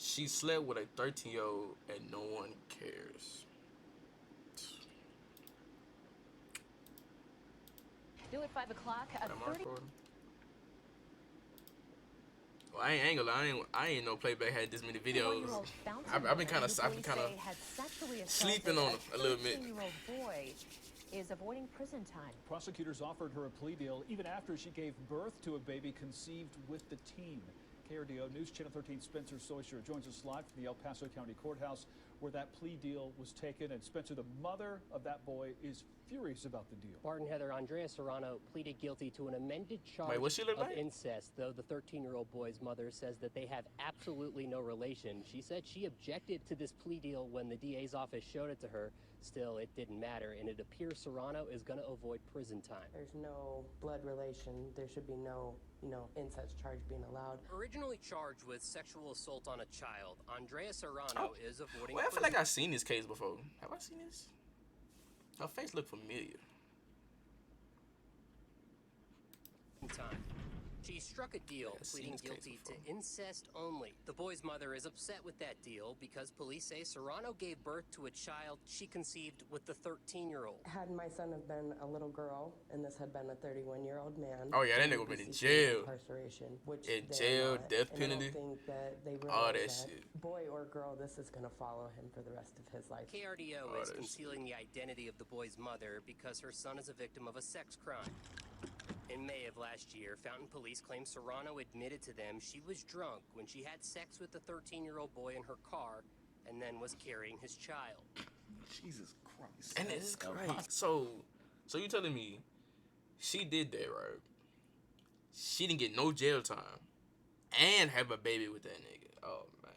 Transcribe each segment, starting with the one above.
She slept with a 13-year-old and no one cares. New at 5 o'clock. A Am I 30. recording? Well, I ain't gonna lie. I ain't no playback had this many videos. I've been kind of sleeping on a little bit. 13-year-old boy is avoiding prison time. Prosecutors offered her a plea deal even after she gave birth to a baby conceived with the teen. KRDO News Channel 13 Spencer Soysher joins us live from the El Paso County Courthouse where that plea deal was taken. And Spencer, the mother of that boy, is furious about the deal. Bart and Heather, Andrea Serrano pleaded guilty to an amended charge Wait, what she look of like? incest, though the 13-year-old boy's mother says that they have absolutely no relation. She said she objected to this plea deal when the DA's office showed it to her. Still, it didn't matter, and it appears Serrano is going to avoid prison time. There's no blood relation. There should be no, incest charge being allowed. Originally charged with sexual assault on a child, Andrea Serrano is avoiding Well, I feel prison like I've seen this case before. Have I seen this? Her face look familiar. time. She struck a deal, pleading guilty to incest only. The boy's mother is upset with that deal because police say Serrano gave birth to a child she conceived with the 13-year-old. Had my son have been a little girl, and this had been a 31-year-old man. Oh yeah, that nigga been in jail. Incarceration, which in jail, death and penalty. I don't think that they All realize that shit. Boy or girl, this is going to follow him for the rest of his life. KRDO is concealing the identity of the boy's mother because her son is a victim of a sex crime. In May of last year, Fountain Police claimed Serrano admitted to them she was drunk when she had sex with the 13-year-old boy in her car and then was carrying his child. Jesus Christ. And it's crazy. So you telling me she did that, right? She didn't get no jail time and have a baby with that nigga. Oh man.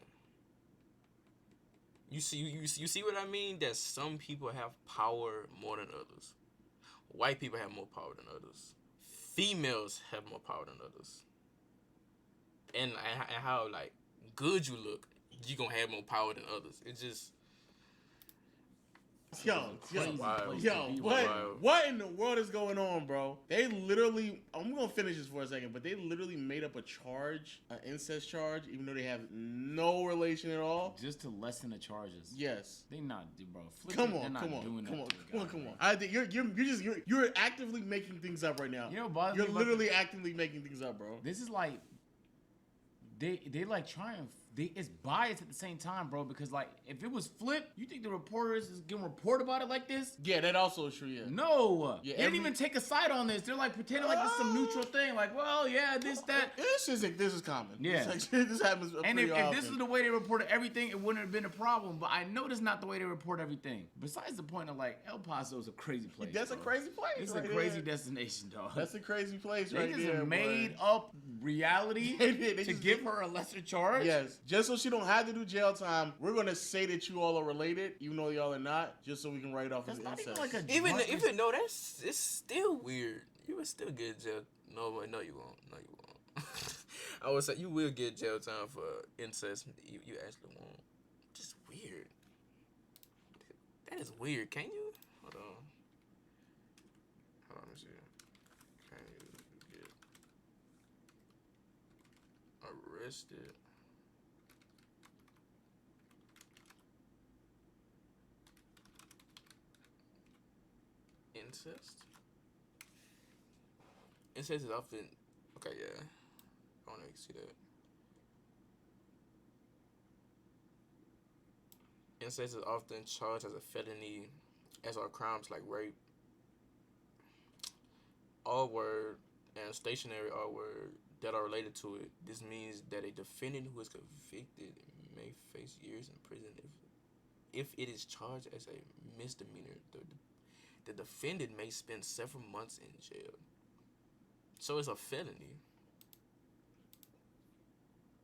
You see what I mean? That some people have power more than others. White people have more power than others. Females have more power than others. And how like good you look, you gonna have more power than others. It just what in the world is going on, bro? They literally, I'm gonna finish this for a second, but they literally made up a charge, an incest charge, even though they have no relation at all. Just to lessen the charges. Yes. They not, bro. Come on. I think you're actively making things up right now. You know, you're literally actively making things up, bro. This is like they like trying. It's biased at the same time, bro, because like if it was flipped, you think the reporters is gonna report about it like this? Yeah, that also is true. Yeah. No, they didn't even take a side on this. They're like pretending like this is some neutral thing. Like, well, yeah, this that. This is common. Yeah, this happens. And if this is the way they reported everything, it wouldn't have been a problem. But I know that's not the way they report everything. Besides the point of like El Paso is a crazy place. That's a crazy place. It's a crazy destination, dog. That's a crazy place right there. They just made up reality to give her a lesser charge. Yes, just so she don't have to do jail time. We're gonna say that you all are related, even though y'all are not, just so we can write off as incest. Even though it's still weird. You would still get jail. No, you won't. No, you won't. I would say you will get jail time for incest. You actually won't. Just weird. That is weird. Can you? Hold on. Let me see. Can you get arrested? Incest? Incest is often... Okay, yeah. I want to see that. Incest is often charged as a felony, as are crimes like rape, all word, and stationary all word that are related to it. This means that a defendant who is convicted may face years in prison if it is charged as a misdemeanor. The defendant may spend several months in jail. So it's a felony.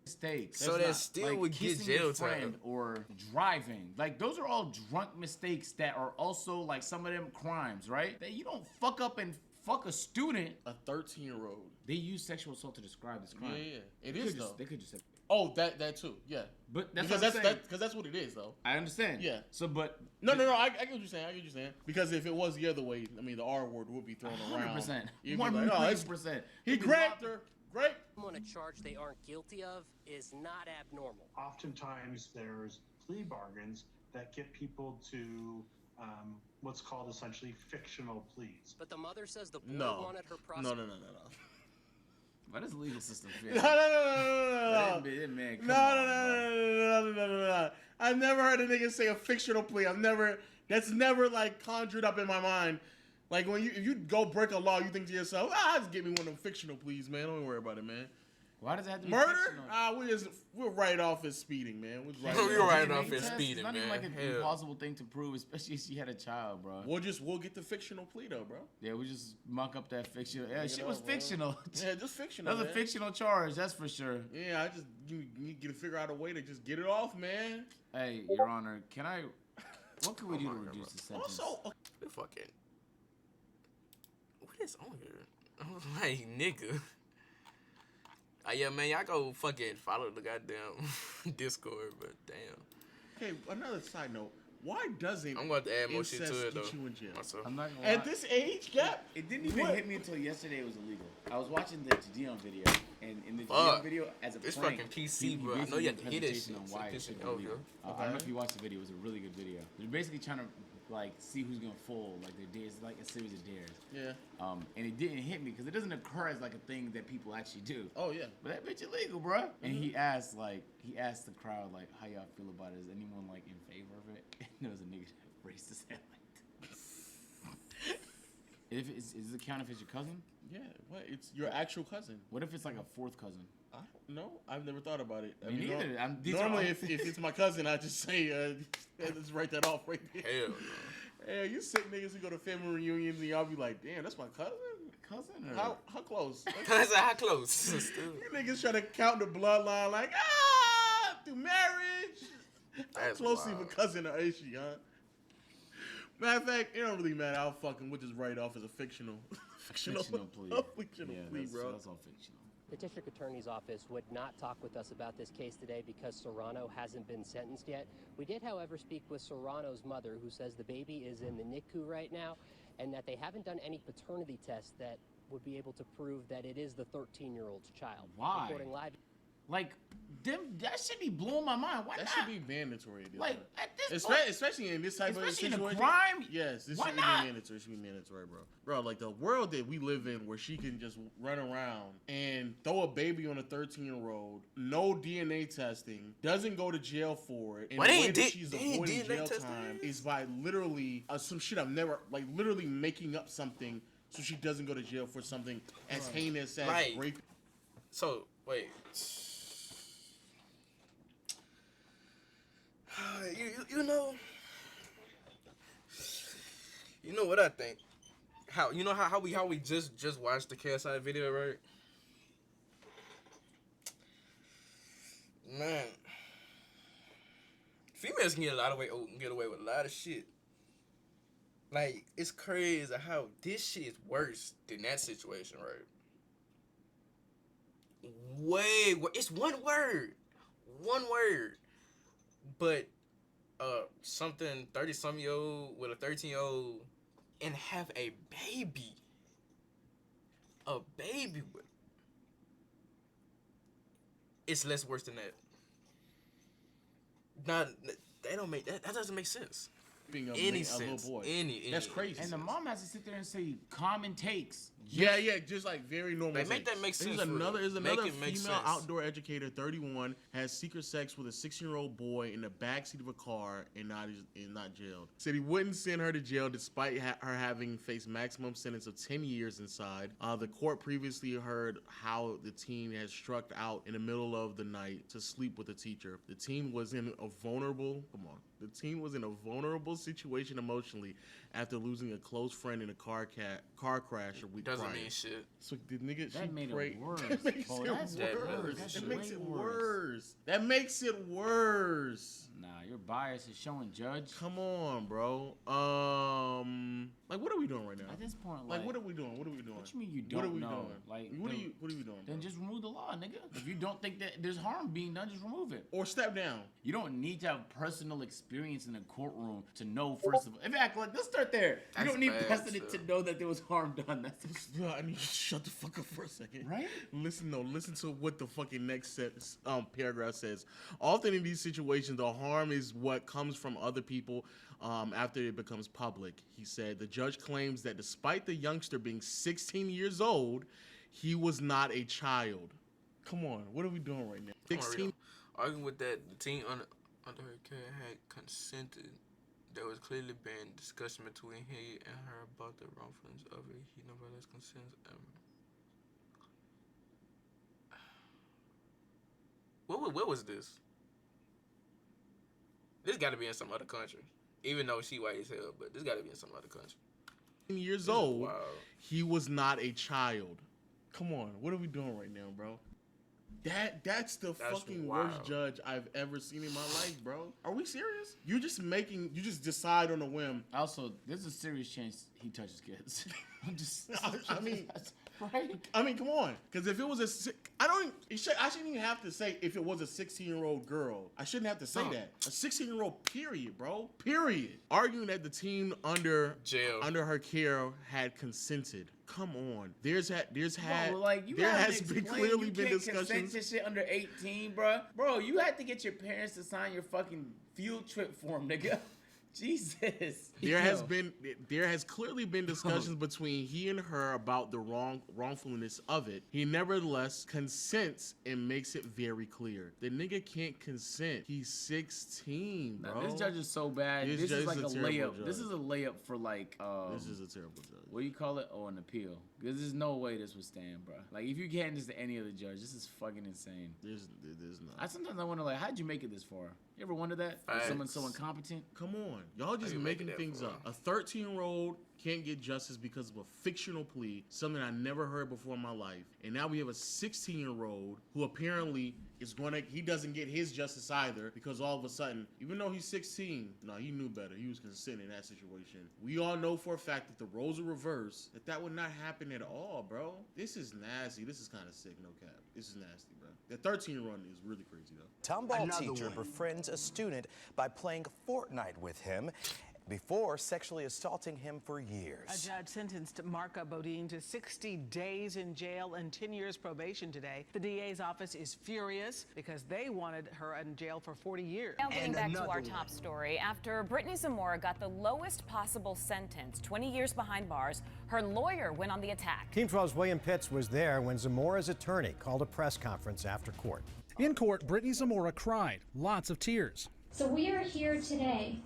Mistakes. So that still like would get jail time. Or driving. Like those are all drunk mistakes that are also like some of them crimes, right? That you don't fuck up and fuck a student. A 13-year-old. They use sexual assault to describe this crime. Yeah. It is though. They could just say. Oh, that too. Yeah. But that's because that's what it is though. I understand. Yeah. So, but no. I get what you're saying. Because if it was the other way, I mean, the R word would be thrown around. 100%. 100%. He grabbed her. Great. on a charge they aren't guilty of is not abnormal. Oftentimes, there's plea bargains that get people to what's called essentially fictional pleas. But the mother says the boy No. wanted her No, prosecution. no. Why does the legal system No, fit? no, no. That man, come No, on, no, bro. no. I've never heard a nigga say a fictional plea. That's never like conjured up in my mind. Like when if you go break a law, you think to yourself, just give me one of them fictional pleas, man. Don't worry about it, man. Why does it have to be Murder? fictional? We'll write off as speeding, man. You're right DNA off as test? speeding, It's not man. even like an Hell. impossible thing to prove, especially if she had a child, bro. We'll get the fictional plea though, bro. Yeah, we just mock up that fictional. Yeah, Make it shit was up, bro. fictional. Yeah, just fictional. That was a man. fictional charge, that's for sure. Yeah, you got to figure out a way to just get it off, man. Hey, Your Honor, what can we do to my God, reduce the sentence? Also, What fucking. What is on here? I was like, nigga. Yeah, man, y'all go fucking follow the goddamn Discord, but damn. okay, another side note. Why doesn't I'm going to add more shit incest to it, get though. you in jail? Myself. I'm not gonna lie. At this age gap? It didn't even What? hit me until yesterday it was illegal. I was watching the Gideon video, and in the Fuck. Gideon video, as a It's prank, fucking PC, he bro. I know basically you have to did hear that presentation shit. on So why it piss should me be off, illegal. yo. I don't know if you watched the video. It was a really good video. They're basically trying to like see who's gonna fold, like their dares, like a series of dares. Yeah. And it didn't hit me because it doesn't occur as like a thing that people actually do. Oh, yeah. But that bitch illegal, bro. And he asked the crowd like, how y'all feel about it? Is anyone like in favor of it? And there was a nigga that raised his hand like this. Is it count if it's your cousin? Yeah, what? It's your actual cousin. What if it's like a fourth cousin? I don't know. I've never thought about it. Me neither. These are Normally, all- if it's my cousin, I just say, let's write that off right there. Hell no. Hey, you sick niggas who go to family reunions and y'all be like, damn, that's my cousin? Cousin or How close? That's how close. Still. You niggas try to count the bloodline like, through marriage. How That's close to wild. a cousin or is she, huh? Matter of fact, it don't really matter. We'll just write it off as a fictional fictional plea? a fictional Yeah, plea, that's, bro. that's all fictional. The district attorney's office would not talk with us about this case today because Serrano hasn't been sentenced yet. We did, however, speak with Serrano's mother, who says the baby is in the NICU right now and that they haven't done any paternity tests that would be able to prove that it is the 13-year-old's child. Why? Reporting live. Like, that should be blowing my mind. Why That not? should be mandatory. Like, at this point, Especially in this type of especially in a situation. crime. Yes, this Why should not? be mandatory. It should be mandatory, bro. Bro, like the world that we live in where she can just run around and throw a baby on a 13-year-old, no DNA testing, doesn't go to jail for it, and Why the they way ain't that did- she's they ain't avoiding DNA jail testing? time is by literally some shit I've never, like literally making up something so she doesn't go to jail for something as heinous as Right. rape. So, wait. You know what I think? How we just watched the KSI video, right? Man, females can get away with a lot of shit. Like, it's crazy how this shit is worse than that situation, right? Way worse. It's one word, but something 30-some-year-old with a 13-year-old and have a baby with. It's less worse than that. They don't make that doesn't make sense. Being a Any little sense. boy. Any That's crazy. And the mom has to sit there and say common takes. Yeah, just like very normal. They make things. that make sense There's for another, real. there's another Make it make female sense. outdoor educator, 31, has secret sex with a 16-year-old boy in the backseat of a car and not jailed. Said he wouldn't send her to jail despite her having faced maximum sentence of 10 years inside. The court previously heard how the teen had struck out in the middle of the night to sleep with a teacher. The teen was in a vulnerable situation emotionally after losing a close friend in a car crash a week Doesn't prior. mean shit. So the nigga, That she made it prayed- worse. That makes Bro, it that's worse. worse. That That's makes way it worse. worse. That makes it worse. Nah, Your bias is showing, Judge. Come on, bro. Like, what are we doing right now? At this point, Like, what are we doing? What are we doing? What you mean you don't What are we know? doing? Like, what are you doing? Then Bro? just remove the law, nigga. If you don't think that there's harm being done, just remove it. Or step down. You don't need to have personal experience in a courtroom to know, first of all. In fact, like, let's start there. You That's don't need bad, precedent too. to know that there was harm done. That's Bro, I need you to shut the fuck up for a second. Right? Listen to what the fucking next paragraph says. Often in these situations, the harm is what comes from other people after it becomes public. He said the judge claims that despite the youngster being 16 years old, he was not a child. Come on, what are we doing right now? 16. Arguing with that, the teen under her care had consented. There was clearly been discussion between he and her about the wrongfulness of it. He nevertheless consents. What was this? This got to be in some other country. Even though she white as hell, but this got to be in some other country. Years This is old, wild. he was not a child. Come on, what are we doing right now, bro? That's the fucking wild. worst judge I've ever seen in my life, bro. Are we serious? You just decide on a whim. Also, there's a serious chance he touches kids. I'm just. I mean, right? I mean, come on. Because if it was I shouldn't even have to say if it was a 16-year-old girl. I shouldn't have to say that. A 16-year-old, period, bro. Period. Arguing that the teen under her care had consented. Come on. Bro, like, there has been clearly been discussions. Consent to shit under 18, bro. Bro, you had to get your parents to sign your fucking field trip form, nigga. Jesus. There has clearly been discussions between he and her about the wrongfulness of it. He nevertheless consents and makes it very clear. The nigga can't consent. He's 16, bro. Nah, this judge is so bad. This is like a layup. Judge. This is a layup for like this is a terrible judge. What do you call it? Oh, an appeal. Because there's no way this would stand, bro. Like, if you hand this to any other judge, this is fucking insane. There's not. Sometimes I wonder, like, how'd you make it this far? You ever wonder that? Is someone so incompetent? Come on. Y'all just making things up. A 13-year-old can't get justice because of a fictional plea, something I never heard before in my life. And now we have a 16-year-old who apparently he doesn't get his justice either because all of a sudden, even though he's 16, no, he knew better. He was consenting in that situation. We all know for a fact that the roles are reversed, that would not happen at all, bro. This is nasty. This is kind of sick, no cap. This is nasty, bro. The 13-year-old is really crazy, though. Tomball teacher befriends a student by playing Fortnite with him before sexually assaulting him for years. A judge sentenced Marka Bodine to 60 days in jail and 10 years probation today. The DA's office is furious because they wanted her in jail for 40 years. Now getting back to our top story, after Brittany Zamora got the lowest possible sentence, 20 years behind bars, her lawyer went on the attack. Team 12's William Pitts was there when Zamora's attorney called a press conference after court. In court, Brittany Zamora cried, lots of tears. So we are here today,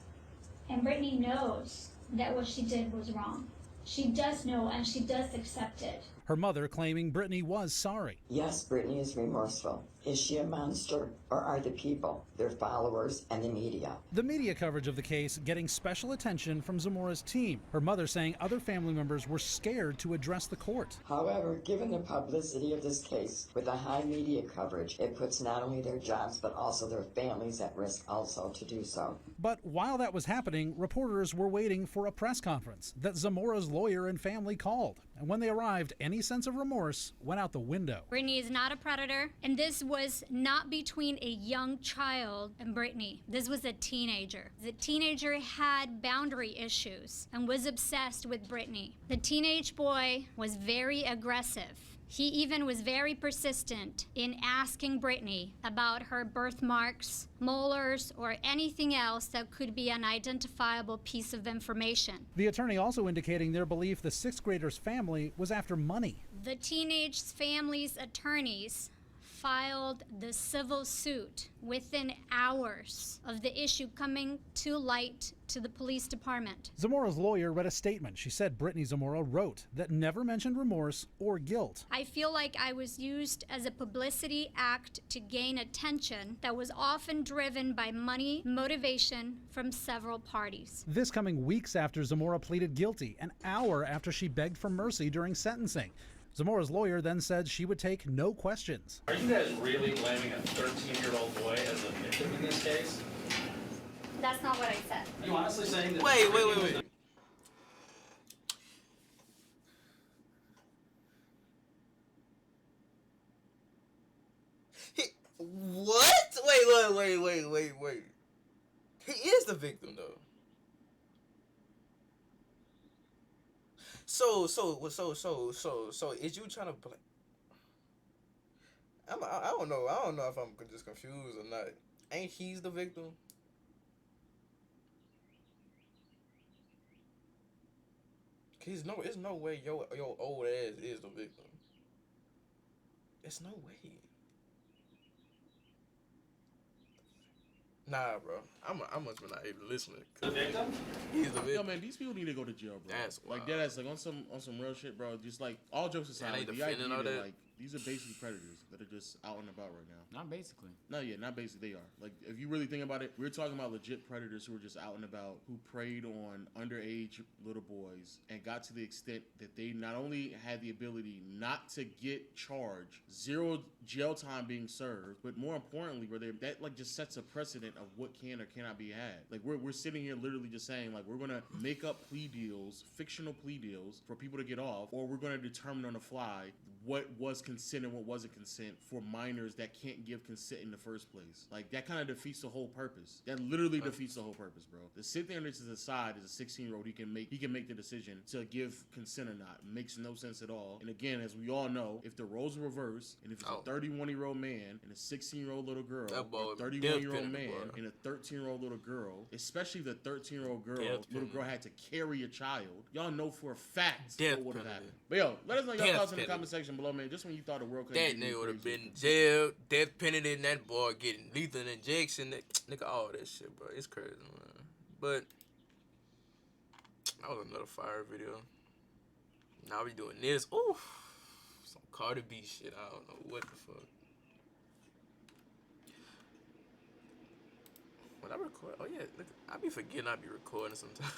and Brittany knows that what she did was wrong. She does know, and she does accept it. Her mother claiming Brittany was sorry. Yes, Brittany is remorseful. Is she a monster, or are the people, their followers, and the media? The media coverage of the case getting special attention from Zamora's team. Her mother saying other family members were scared to address the court. However, given the publicity of this case, with the high media coverage, it puts not only their jobs, but also their families at risk also to do so. But while that was happening, reporters were waiting for a press conference that Zamora's lawyer and family called. And when they arrived, any sense of remorse went out the window. Brittany is not a predator, and this was not between a young child and Brittany. This was a teenager. The teenager had boundary issues and was obsessed with Brittany. The teenage boy was very aggressive. He even was very persistent in asking Brittany about her birthmarks, molars, or anything else that could be an identifiable piece of information. The attorney also indicating their belief the sixth grader's family was after money. The teenage family's attorneys filed the civil suit within hours of the issue coming to light to the police department. Zamora's lawyer read a statement she said Brittany Zamora wrote that never mentioned remorse or guilt. I feel like I was used as a publicity act to gain attention that was often driven by money motivation from several parties. This coming weeks after Zamora pleaded guilty, an hour after she begged for mercy during sentencing. Zamora's lawyer then said she would take no questions. Are you guys really blaming a 13-year-old boy as a victim in this case? That's not what I said. Are you honestly saying that? Wait. What? Wait. He is the victim though. So is you trying to play? I don't know if I'm just confused or not. Ain't he's the victim? Cause it's no way your old ass is the victim. It's no way. Nah, bro. I must be not even listening. The victim? He's the victim. Yo, man, these people need to go to jail, bro. That's like wild. that's like on some real shit, bro. Just like all jokes aside, they like, the defending idea all that, that? like these are basically predators that are just out and about right now. Not basically. No, yeah, not basically. They are. Like, if you really think about it, we're talking about legit predators who are just out and about, who preyed on underage little boys and got to the extent that they not only had the ability not to get charged, 0 jail time being served, but more importantly, where that like just sets a precedent of what can or cannot be had. Like, we're sitting here literally just saying, like, we're gonna make up plea deals, fictional plea deals for people to get off, or we're gonna determine on the fly what was consent and what wasn't consent for minors that can't give consent in the first place. Like, that kind of defeats the whole purpose. That literally defeats the whole purpose, bro. To sit there and to decide as a 16-year-old, he can make the decision to give consent or not. Makes no sense at all. And again, as we all know, if the roles are reversed, and if it's a 31-year-old man and a 16-year-old little girl, or a 31-year-old man and a 13-year-old little girl, especially the 13-year-old little girl had to carry a child, y'all know for a fact what would have happened. But yo, let us know your thoughts in the comment section below, man. Just when you thought the world couldn't That nigga would have been jailed, death penalty, and that boy getting lethal injection. Nigga, all that shit, bro. It's crazy, man. But that was another fire video. Now we doing this. Oof. Some Cardi B shit. I don't know what the fuck. When I record, oh yeah, look, I be forgetting I be recording sometimes.